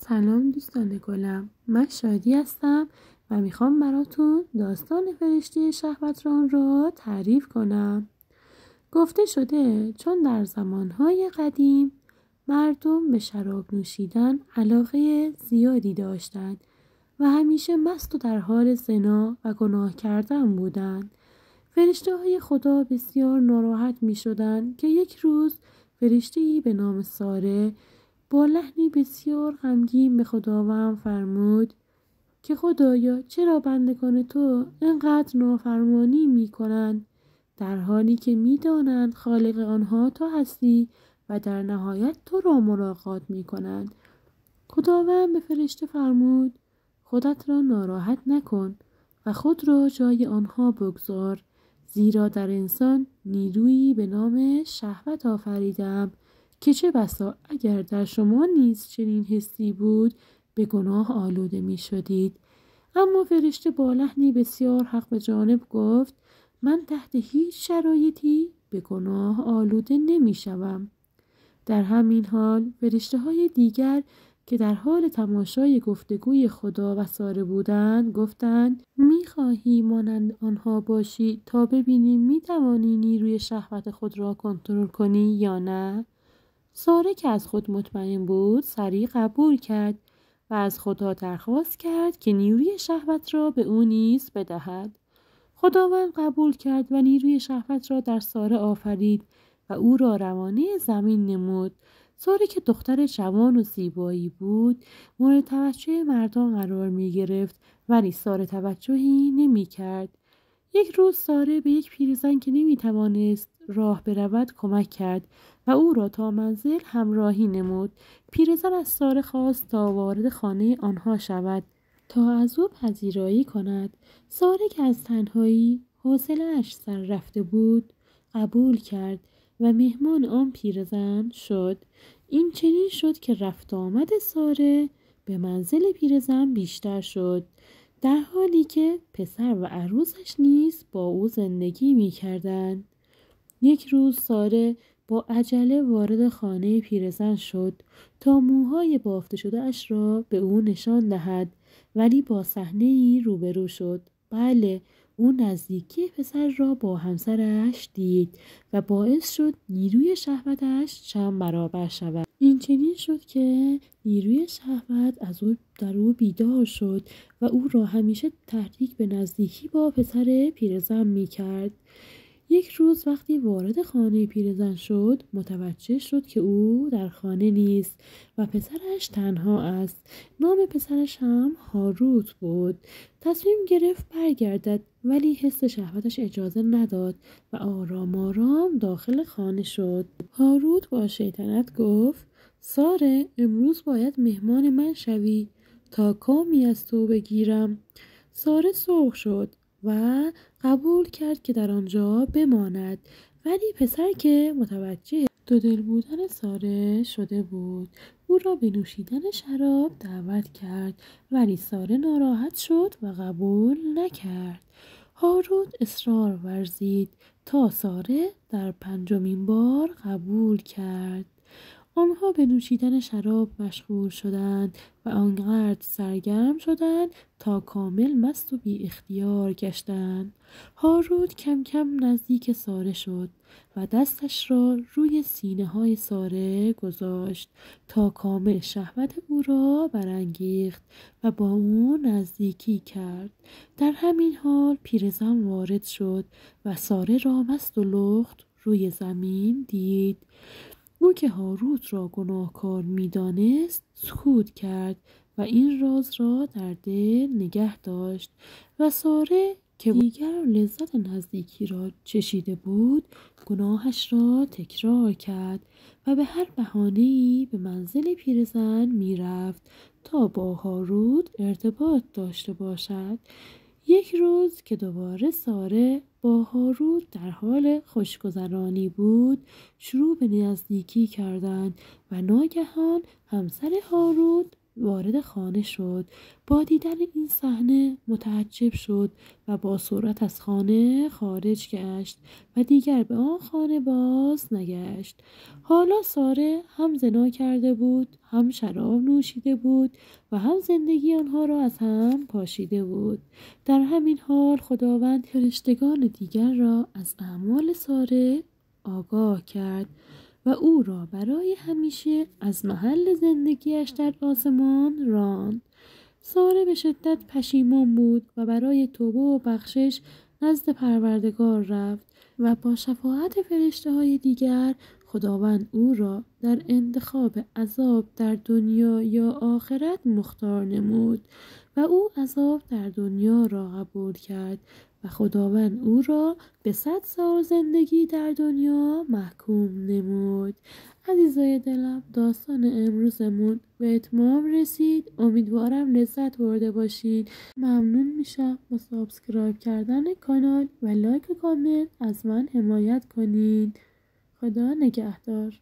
سلام دوستان گلم، من شادی هستم و میخوام براتون داستان فرشته شهوتران رو تعریف کنم. گفته شده چون در زمانهای قدیم مردم به شراب نوشیدن علاقه زیادی داشتند و همیشه مست و در حال زنا و گناه کردن بودند. فرشته های خدا بسیار ناراحت می شدند که یک روز فرشته‌ای به نام ساره با لحنی بسیار غمگین به خداوند فرمود که خدایا چرا بندگان تو اینقدر نافرمانی می کنند در حالی که می دانند خالق آنها تو هستی و در نهایت تو را ملاقات می کنند. خداوند به فرشته فرمود خودت را ناراحت نکن و خود را جای آنها بگذار، زیرا در انسان نیرویی به نام شهوت آفریدم که چه بسا اگر در شما نیز چنین حسی بود به گناه آلوده می شدید. اما فرشته با لحنی بسیار حق به جانب گفت من تحت هیچ شرایطی به گناه آلوده نمی شوم. در همین حال فرشته های دیگر که در حال تماشای گفتگوی خدا و ساره بودند گفتند می‌خواهی مانند آنها باشی تا ببینیم می‌توانی نیروی شهوت خود را کنترل کنی یا نه؟ ساره که از خود مطمئن بود سریع قبول کرد و از خدا درخواست کرد که نیروی شهوت را به او نیز بدهد. خداوند قبول کرد و نیروی شهوت را در ساره آفرید و او را روانه زمین نمود. ساره که دختر جوان و زیبایی بود مورد توجه مردان قرار می گرفت ولی ساره توجهی نمی کرد. یک روز ساره به یک پیرزن که نمی توانست راه برود کمک کرد و او را تا منزل همراهی نمود. پیرزن از ساره خواست تا وارد خانه آنها شود تا از او پذیرایی کند. ساره که از تنهایی حوصله‌اش سر رفته بود قبول کرد و مهمان آن پیرزن شد. این چنین شد که رفت آمد ساره به منزل پیرزن بیشتر شد، در حالی که پسر و عروسش نیز با او زندگی می کردند. یک روز ساره با عجله وارد خانه پیرزن شد تا موهای بافته شده اش را به او نشان دهد، ولی با صحنه‌ای روبرو شد. بله، او نزدیکی پسر را با همسرش دید و باعث شد نیروی شهوتش چند برابر شود. این چنین شد که نیروی شهوت از او در او بیدار شد و او را همیشه تحریک به نزدیکی با پسر پیرزن می کرد. یک روز وقتی وارد خانه پیرزن شد متوجه شد که او در خانه نیست و پسرش تنها است. نام پسرش هم هاروت بود. تصمیم گرفت برگردد ولی حس شهوتش اجازه نداد و آرام آرام داخل خانه شد. هاروت با شیطنت گفت ساره امروز باید مهمان من شوی تا کامی از تو بگیرم. ساره سرخ شد و قبول کرد که در آنجا بماند، ولی پسر که متوجه دودل بودن ساره شده بود او را به نوشیدن شراب دعوت کرد، ولی ساره ناراحت شد و قبول نکرد. هاروت اصرار ورزید تا ساره در 5مین بار قبول کرد. آنها به نوشیدن شراب مشغول شدند و آنقدر سرگرم شدند تا کامل مست و بی اختیار گشتند. هاروت کم کم نزدیک ساره شد و دستش را روی سینه های ساره گذاشت تا کامل شهوت او را برانگیخت و با او نزدیکی کرد. در همین حال پیرزن وارد شد و ساره را مست و لخت روی زمین دید. او که هاروت را گناهکار می‌دانست سکوت کرد و این راز را در دل نگه داشت و ساره که دیگر لذت نزدیکی را چشیده بود گناهش را تکرار کرد و به هر بهانه‌ای به منزل پیرزن می‌رفت تا با هاروت ارتباط داشته باشد. یک روز که دوباره ساره با هاروت در حال خوشگذرانی بود شروع به نزدیکی کردند و ناگهان همسر هاروت وارد خانه شد. با دیدن این صحنه متعجب شد و با سرعت از خانه خارج گشت و دیگر به آن خانه باز نگشت. حالا ساره هم زنا کرده بود، هم شراب نوشیده بود و هم زندگی آنها را از هم پاشیده بود. در همین حال خداوند فرشتگان دیگر را از اعمال ساره آگاه کرد و او را برای همیشه از محل زندگیش در آسمان راند. ساره به شدت پشیمان بود و برای توبه و بخشش نزد پروردگار رفت و با شفاعت فرشته‌های دیگر خداوند او را در انتخاب عذاب در دنیا یا آخرت مختار نمود و او عذاب در دنیا را قبول کرد و خداوند او را به 100 سال زندگی در دنیا محکوم نمود. عزیزای دلم، داستان امروزمون به اتمام رسید. امیدوارم لذت برده باشین. ممنون میشم با سابسکرایب کردن کانال و لایک و کامنت از من حمایت کنین. خدا نگهدار.